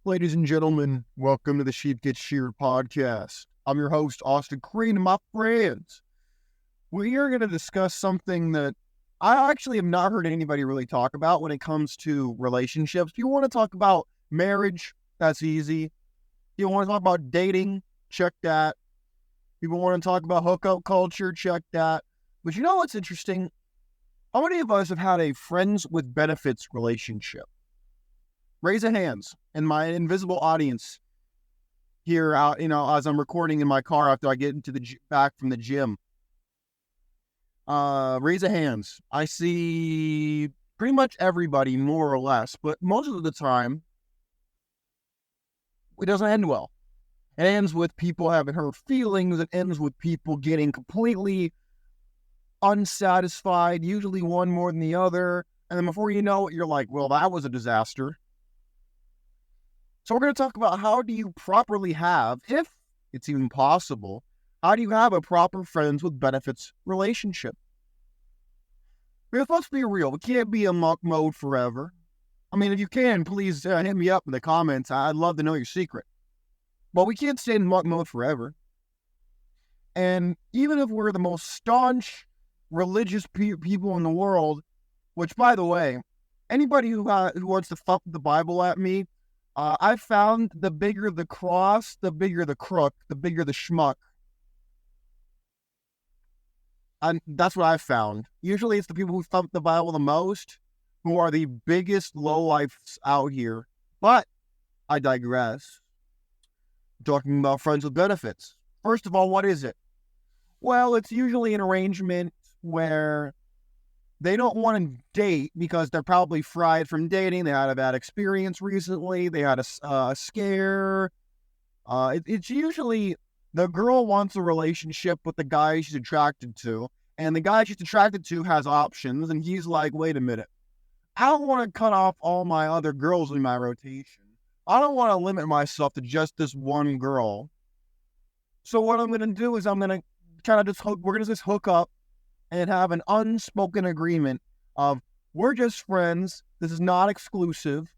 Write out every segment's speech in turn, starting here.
Ladies and gentlemen, welcome to the Sheep Get Sheared Podcast. I'm your host, Austin Green, and my friends. We are going to discuss something that I actually have not heard anybody really talk about when it comes to relationships. If you want to talk about marriage, that's easy. If you want to talk about dating, check that. People want to talk about hookup culture, check that. But you know what's interesting? How many of us have had a friends with benefits relationship? Raise your hands in my invisible audience here out, as I'm recording in my car after I get into back from the gym. Raise your hands. I see pretty much everybody, more or less, but most of the time, it doesn't end well. It ends with people having hurt feelings. It ends with people getting completely unsatisfied, usually one more than the other. And then before you know it, you're like, well, that was a disaster. So we're going to talk about how do you properly have, if it's even possible, how do you have a proper friends with benefits relationship? Because let's be real, we can't be in monk mode forever. I mean, if you can, please hit me up in the comments. I'd love to know your secret. But we can't stay in monk mode forever. And even if we're the most staunch religious people in the world, which, by the way, anybody who wants to fuck the Bible at me, I found the bigger the cross, the bigger the crook, the bigger the schmuck. And that's what I found. Usually it's the people who thump the Bible the most who are the biggest lowlifes out here. But I digress. Talking about friends with benefits. First of all, what is it? Well, it's usually an arrangement where they don't want to date because they're probably fried from dating. They had a bad experience recently. They had a scare. It's usually the girl wants a relationship with the guy she's attracted to. And the guy she's attracted to has options. And he's like, wait a minute. I don't want to cut off all my other girls in my rotation. I don't want to limit myself to just this one girl. So what I'm going to do is I'm going to kind of we're going to just hook up and have an unspoken agreement of we're just friends. This is not exclusive.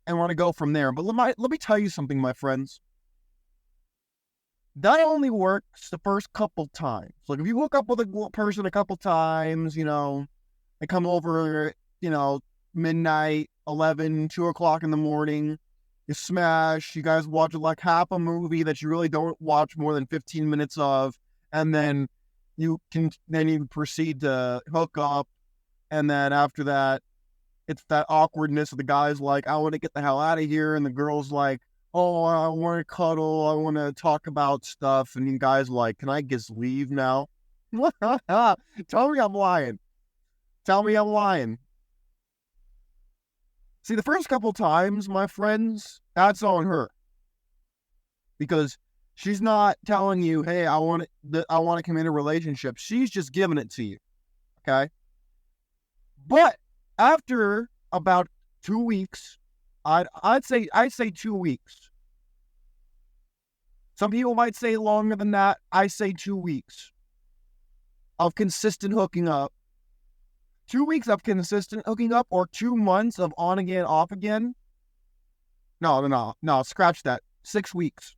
And we're going to go from there. But let me tell you something, my friends. That only works the first couple times. Like if you hook up with a person a couple times, they come over, midnight, 11, 2 o'clock in the morning, you smash, you guys watch like half a movie that you really don't watch more than 15 minutes of, and then you proceed to hook up, and then after that, it's that awkwardness of the guy's like, I want to get the hell out of here, and the girl's like, oh, I want to cuddle, I want to talk about stuff, and the guy's like, can I just leave now? Tell me I'm lying. Tell me I'm lying. See, the first couple times, my friends, that's on her. Because she's not telling you, hey, I want to commit a relationship. She's just giving it to you. Okay? But after about 2 weeks, I'd say 2 weeks. Some people might say longer than that. I say 2 weeks of consistent hooking up. 2 weeks of consistent hooking up, or 2 months of on again, off again. No, scratch that. 6 weeks.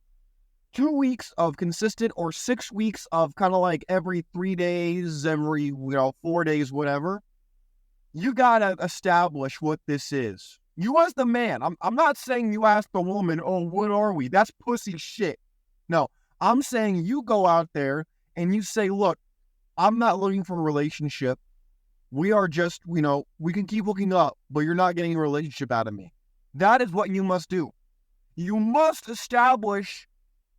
2 weeks of consistent, or 6 weeks of kind of like every 3 days, every 4 days, whatever. You gotta establish what this is. You as the man. I'm not saying you ask the woman, oh, what are we? That's pussy shit. No, I'm saying you go out there and you say, look, I'm not looking for a relationship. We are just, we can keep hooking up, but you're not getting a relationship out of me. That is what you must do. You must establish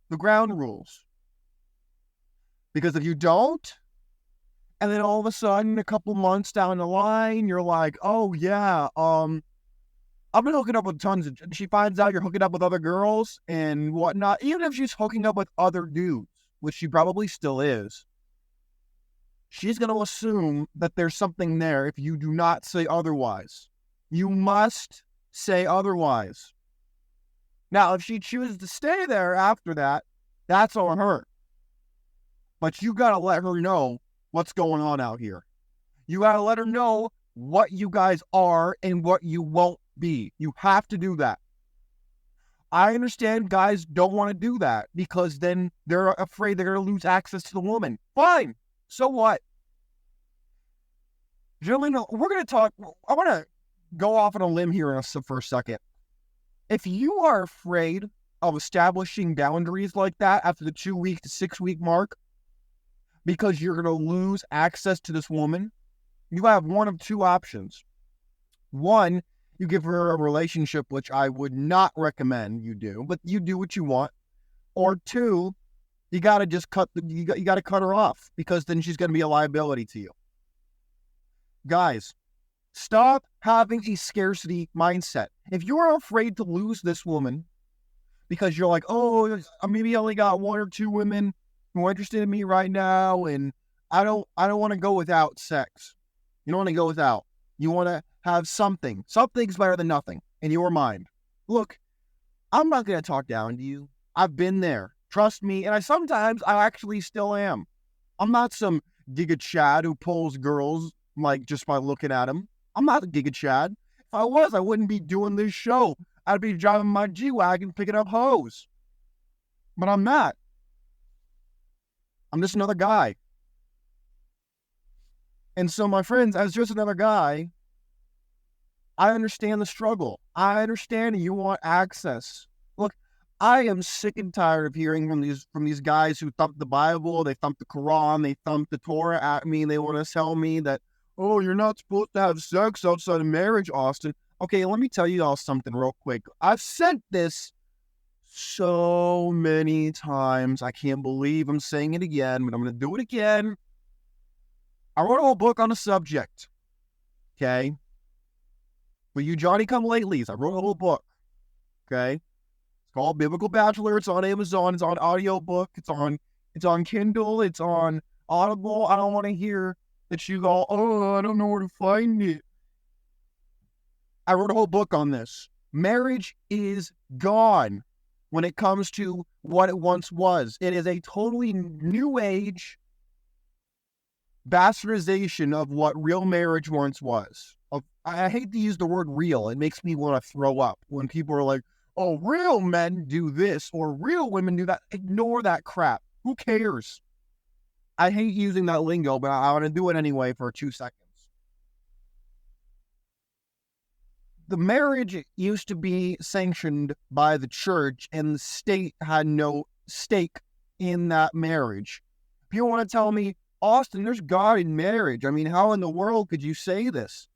the ground rules. Because if you don't, and then all of a sudden, a couple months down the line, you're like, oh yeah, I've been hooking up with tons of, she finds out you're hooking up with other girls and whatnot, even if she's hooking up with other dudes, which she probably still is, she's going to assume that there's something there if you do not say otherwise. You must say otherwise. Now, if she chooses to stay there after that, that's on her. But you got to let her know what's going on out here. You got to let her know what you guys are and what you won't be. You have to do that. I understand guys don't want to do that because then they're afraid they're going to lose access to the woman. Fine. So what? Gentlemen, we're going to talk. I want to go off on a limb here for a second. If you are afraid of establishing boundaries like that after the 2 week to 6 week mark because you're going to lose access to this woman, you have one of two options. One, you give her a relationship, which I would not recommend you do, but you do what you want. Or two, you got to just you got to cut her off because then she's going to be a liability to you. Guys, stop having a scarcity mindset. If you're afraid to lose this woman because you're like, oh, maybe I only got one or two women who are interested in me right now, and I don't want to go without sex. You don't want to go without. You want to have something. Something's better than nothing in your mind. Look, I'm not going to talk down to you. I've been there. Trust me. And I actually still am. I'm not some Giga Chad who pulls girls like just by looking at them. I'm not a Giga Chad. If I was, I wouldn't be doing this show. I'd be driving my G-Wagon picking up hoes. But I'm not. I'm just another guy. And so, my friends, as just another guy, I understand the struggle. I understand you want access. Look, I am sick and tired of hearing from these guys who thump the Bible, they thump the Quran, they thump the Torah at me, and they want to tell me that, oh, you're not supposed to have sex outside of marriage, Austin. Okay, let me tell you all something real quick. I've said this so many times. I can't believe I'm saying it again, but I'm going to do it again. I wrote a whole book on the subject. Okay? For you Johnny-come-latelys, I wrote a whole book. Okay? It's called Biblical Bachelor. It's on Amazon. It's on audiobook. It's on Kindle. It's on Audible. I don't want to hear that you go, oh, I don't know where to find it. I wrote a whole book on this. Marriage is gone when it comes to what it once was. It is a totally new age bastardization of what real marriage once was. I hate to use the word real. It makes me want to throw up when people are like, oh, real men do this or real women do that. Ignore that crap. Who cares? I hate using that lingo, but I want to do it anyway for 2 seconds. The marriage used to be sanctioned by the church, and the state had no stake in that marriage. If you want to tell me, Austin, there's God in marriage, I mean, how in the world could you say this?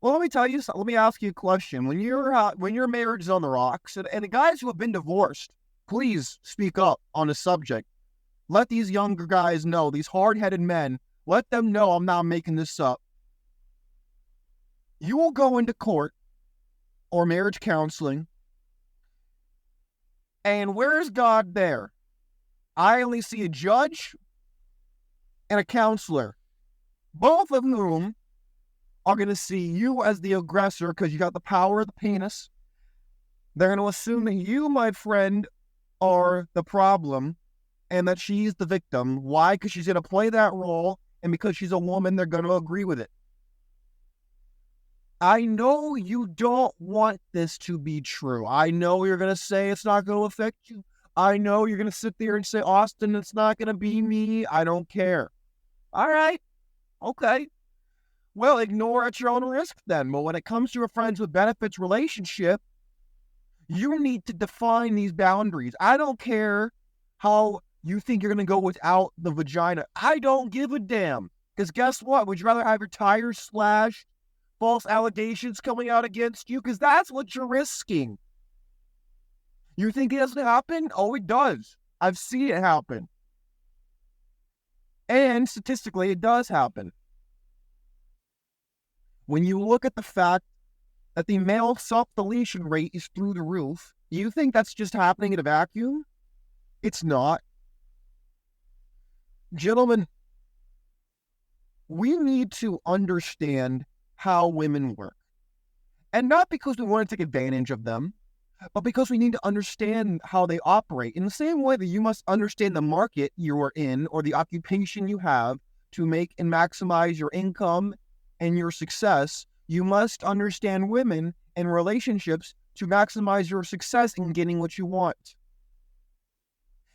Well, let me tell you something. Let me ask you a question. When your marriage is on the rocks, and the guys who have been divorced, please speak up on the subject. Let these younger guys know, these hard-headed men, let them know I'm not making this up. You will go into court or marriage counseling, and where is God there? I only see a judge and a counselor, both of whom are going to see you as the aggressor because you got the power of the penis. They're going to assume that you, my friend, are the problem and that she's the victim. Why? Because she's going to play that role, and because she's a woman, they're going to agree with it. I know you don't want this to be true. I know you're going to say it's not going to affect you. I know you're going to sit there and say, Austin, it's not going to be me. I don't care. All right. Okay. Well, ignore at your own risk then. But when it comes to a friends with benefits relationship, you need to define these boundaries. I don't care how you think you're going to go without the vagina. I don't give a damn. Because guess what? Would you rather have your tires slashed, false allegations coming out against you? Because that's what you're risking. You think it doesn't happen? Oh, it does. I've seen it happen. And statistically, it does happen. When you look at the fact that the male self-deletion rate is through the roof, you think that's just happening in a vacuum? It's not. Gentlemen, we need to understand how women work. And not because we want to take advantage of them, but because we need to understand how they operate. In the same way that you must understand the market you are in or the occupation you have to make and maximize your income and your success, you must understand women and relationships to maximize your success in getting what you want.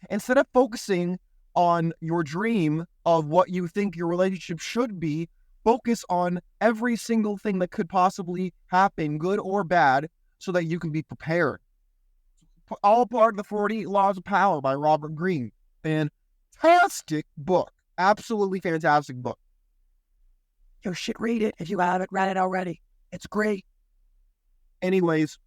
Instead of focusing on your dream of what you think your relationship should be, focus on every single thing that could possibly happen, good or bad, so that you can be prepared. All part of the 48 Laws of Power by Robert Greene. Fantastic book. Absolutely fantastic book. You should read it if you haven't read it already. It's great. Anyways,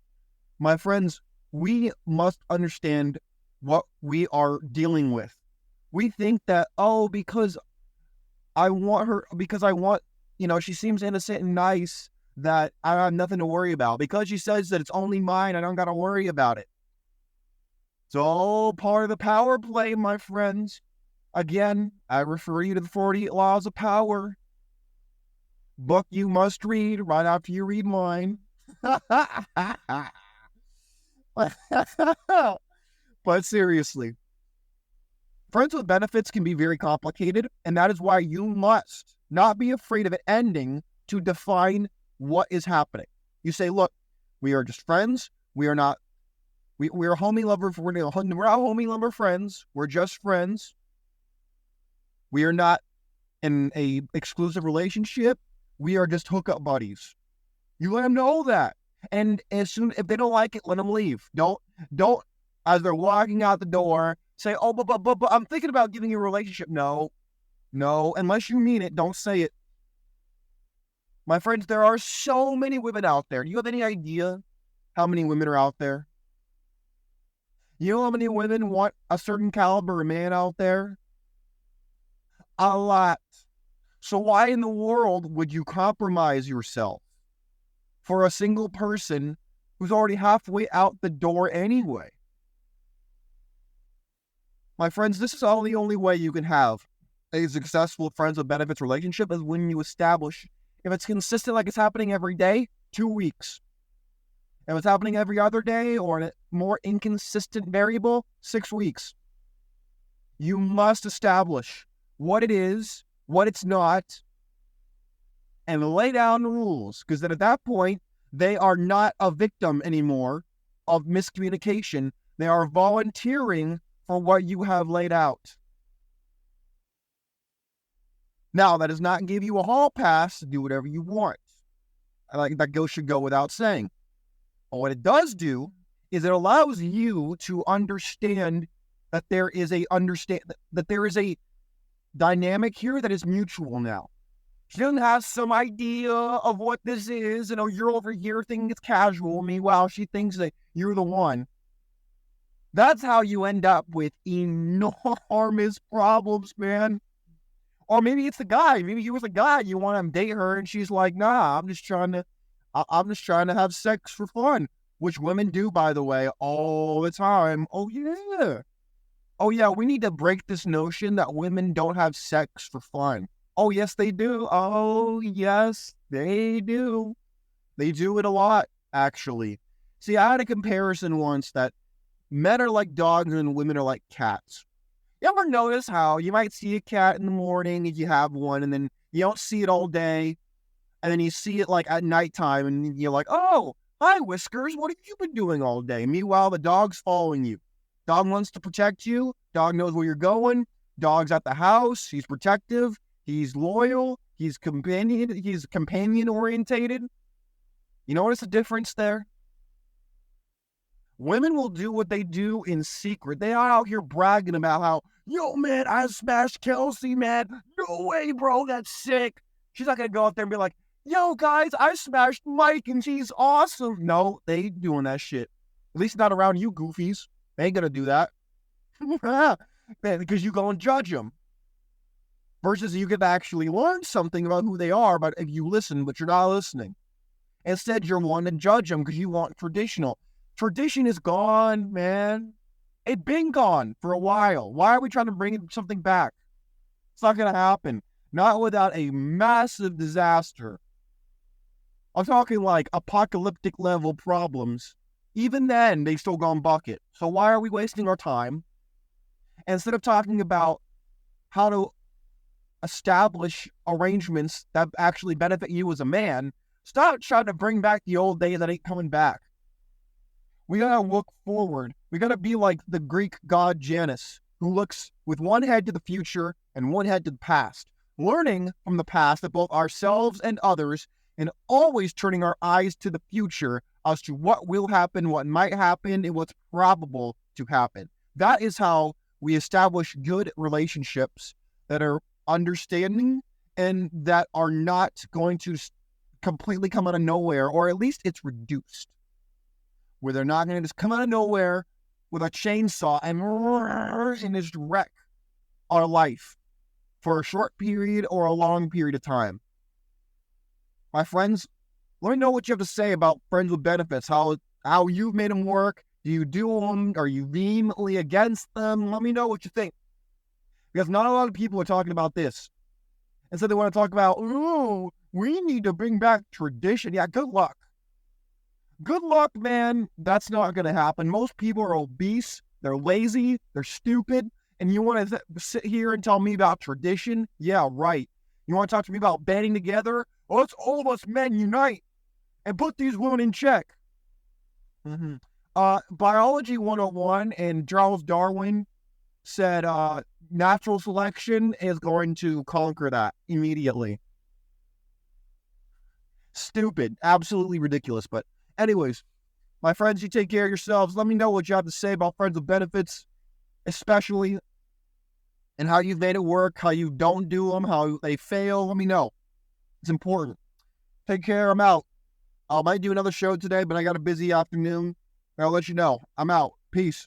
my friends, we must understand what we are dealing with. We think that, because I want her, she seems innocent and nice, that I have nothing to worry about. Because she says that it's only mine, I don't got to worry about it. It's all part of the power play, my friends. Again, I refer you to the 48 Laws of Power. Book you must read right after you read mine. But seriously, friends with benefits can be very complicated, and that is why you must not be afraid of it ending to define what is happening. You say, look, we are just friends. We are not, we are homie lover. We're not homie lover friends. We're just friends. We are not in a exclusive relationship. We are just hookup buddies. You let them know that. And if they don't like it, let them leave. Don't, as they're walking out the door, say, but I'm thinking about giving you a relationship. No, unless you mean it, don't say it. My friends, there are so many women out there. Do you have any idea how many women are out there? You know how many women want a certain caliber of man out there? A lot. So why in the world would you compromise yourself for a single person who's already halfway out the door anyway? My friends, this is the only way you can have a successful friends with benefits relationship is when you establish, if it's consistent, like it's happening every day, 2 weeks. If it's happening every other day or a more inconsistent variable, 6 weeks. You must establish what it is, what it's not, and lay down the rules. Because then at that point, they are not a victim anymore of miscommunication. They are volunteering for what you have laid out. Now, that does not give you a hall pass to do whatever you want. That should go without saying. But what it does do is it allows you to understand that there is a dynamic here that is mutual now. She doesn't have some idea of what this is. You're over here thinking it's casual. Meanwhile, she thinks that you're the one. That's how you end up with enormous problems, man. Or maybe it's the guy. Maybe he was a guy. You want to date her, and she's like, "Nah, I'm just trying to have sex for fun," which women do, by the way, all the time. Oh yeah. We need to break this notion that women don't have sex for fun. Oh yes, they do. Oh yes, they do. They do it a lot, actually. See, I had a comparison once that men are like dogs and women are like cats. You ever notice how you might see a cat in the morning if you have one, and then you don't see it all day, and then you see it like at nighttime, and you're like, "Oh, hi, Whiskers, what have you been doing all day?" Meanwhile, the dog's following you. Dog wants to protect you. Dog knows where you're going. Dog's at the house. He's protective. He's loyal. He's companion orientated. You notice the difference there? Women will do what they do in secret. They are out here bragging about how, "Yo, man, I smashed Kelsey, man. No way, bro. That's sick." She's not going to go out there and be like, "Yo, guys, I smashed Mike and she's awesome." No, they ain't doing that shit. At least not around you goofies. They ain't going to do that. Because you go and judge them. Versus you could actually learn something about who they are, but if you listen, but you're not listening. Instead, you're wanting to judge them because you want traditional. Tradition is gone, man. It's been gone for a while. Why are we trying to bring something back? It's not going to happen. Not without a massive disaster. I'm talking like apocalyptic level problems. Even then, they've still gone bucket. So why are we wasting our time? Instead of talking about how to establish arrangements that actually benefit you as a man, stop trying to bring back the old days that ain't coming back. We gotta look forward. We gotta be like the Greek god Janus, who looks with one head to the future and one head to the past, learning from the past of both ourselves and others, and always turning our eyes to the future as to what will happen, what might happen, and what's probable to happen. That is how we establish good relationships that are understanding and that are not going to completely come out of nowhere, or at least it's reduced, where they're not going to just come out of nowhere with a chainsaw and just wreck our life for a short period or a long period of time. My friends, let me know what you have to say about friends with benefits, how you've made them work. Do you do them? Are you vehemently against them? Let me know what you think. Because not a lot of people are talking about this. And so they want to talk about, ooh, we need to bring back tradition. Yeah, good luck. Good luck, man. That's not going to happen. Most people are obese. They're lazy. They're stupid. And you want to sit here and tell me about tradition? Yeah, right. You want to talk to me about banding together? Well, let's all of us men unite and put these women in check. Biology 101 and Charles Darwin said natural selection is going to conquer that immediately. Stupid. Absolutely ridiculous. But anyways, my friends, you take care of yourselves. Let me know what you have to say about friends with benefits, especially, and how you've made it work, how you don't do them, how they fail. Let me know. It's important. Take care. I'm out. I might do another show today, but I got a busy afternoon. I'll let you know. I'm out. Peace.